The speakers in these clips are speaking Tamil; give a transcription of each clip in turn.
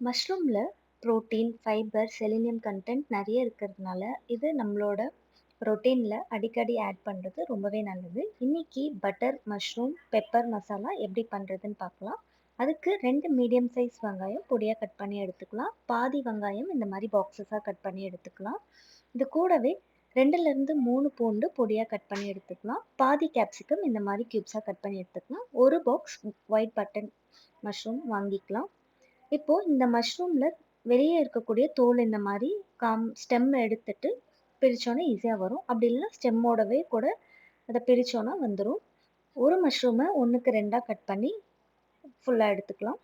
மஷ்ரூம்ல புரோட்டீன், ஃபைபர், செலினியம் கன்டென்ட் நெறைய இருக்கிறதுனால, இது நம்மளோட ரொட்டீன்ல அடிக்கடி ஆட் பண்றது ரொம்பவே நல்லது. இன்னைக்கு பட்டர் மஷ்ரூம் பெப்பர் மசாலா எப்படி பண்றதுன்னு பார்க்கலாம். அதுக்கு 2 மீடியம் சைஸ் வெங்காயம் பொடியா கட் பண்ணி எடுத்துக்கலாம். பாதி வெங்காயம் இந்த மாரி பாக்ஸஸா கட் பண்ணி எடுத்துக்கலாம். இது கூடவே 2லிருந்து 3 பூண்டு பொடியா கட் பண்ணி எடுத்துக்கலாம். பாதி கேப்சிகம் இந்த மாரி கியூப்ஸா கட் பண்ணி எடுத்துக்கலாம். 1 பாக்ஸ் ஒயிட் பட்டன் மஷ்ரூம் வாங்கிக்கலாம். இப்போ இந்த மஷ்ரூம்ல வெளியே இருக்கக்கூடிய தோல் இந்த மாதிரி ஸ்டெம் எடுத்துட்டு பிரிச்சோன்னா ஈஸியா வரும். அப்படி இல்லைன்னா ஸ்டெம்மோடவே கூட அதை பிரிச்சோன்னா வந்துரும். ஒரு மஷ்ரூமை 1க்கு 2ஆ கட் பண்ணி ஃபுல்லா எடுத்துக்கலாம்.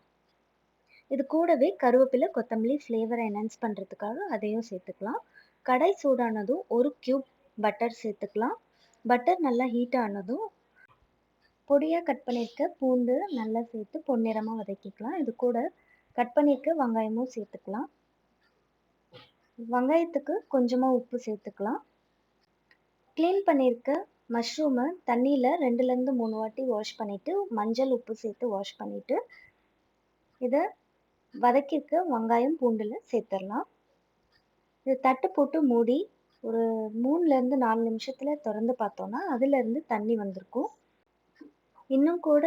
இது கூடவே கருவேப்பிலை, கொத்தமல்லி ஃப்ளேவரை என்ஹான்ஸ் பண்றதுக்காக அதையும் சேர்த்துக்கலாம். கடாய் சூடானதும் 1 கியூப் பட்டர் சேர்த்துக்கலாம். பட்டர் நல்லா ஹீட் ஆனதும் பொடியா கட் பண்ணியிருக்க பூண்டு நல்லா சேர்த்து பொன்னிறமா வதக்கிக்கலாம். இது கூட கட் பண்ணியிருக்க வெங்காயமும் சேர்த்துக்கலாம். வெங்காயத்துக்கு கொஞ்சமா உப்பு சேர்த்துக்கலாம். க்ளீன் பண்ணியிருக்க மஷ்ரூமை தண்ணியில் 2லேருந்து 3 வாட்டி வாஷ் பண்ணிவிட்டு மஞ்சள் உப்பு சேர்த்து வாஷ் பண்ணிவிட்டு இதை வதக்கியிருக்க வெங்காயம் பூண்டில் சேர்த்துடலாம். இது தட்டு போட்டு மூடி ஒரு 3லேருந்து 4 நிமிஷத்தில் திறந்து பார்த்தோன்னா அதுலேருந்து தண்ணி வந்திருக்கும். இன்னும் கூட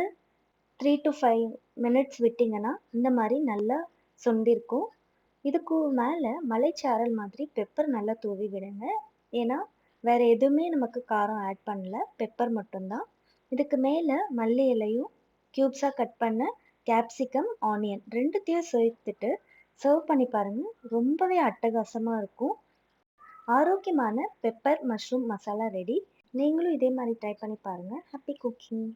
3 to 5 மினிட்ஸ் விட்டிங்கன்னா இந்த மாதிரி நல்லா சுண்டிருக்கும். இதுக்கு மேலே மலைச்சாரல் மாதிரி பெப்பர் நல்லா தூவி விடுங்க. ஏன்னா வேற எதுவுமே நமக்கு காரம் ஆட் பண்ணல, பெப்பர் மட்டும்தான். இதுக்கு மேலே மல்லி இலையும் க்யூப்ஸாக கட் பண்ண கேப்சிகம், ஆனியன் 2த்தையும் சேர்த்துட்டு சர்வ் பண்ணி பாருங்க. ரொம்பவே அட்டகாசமாக இருக்கும். ஆரோக்கியமான பெப்பர் மஷ்ரூம் மசாலா ரெடி. நீங்களும் இதே மாதிரி ட்ரை பண்ணி பாருங்க. Happy cooking!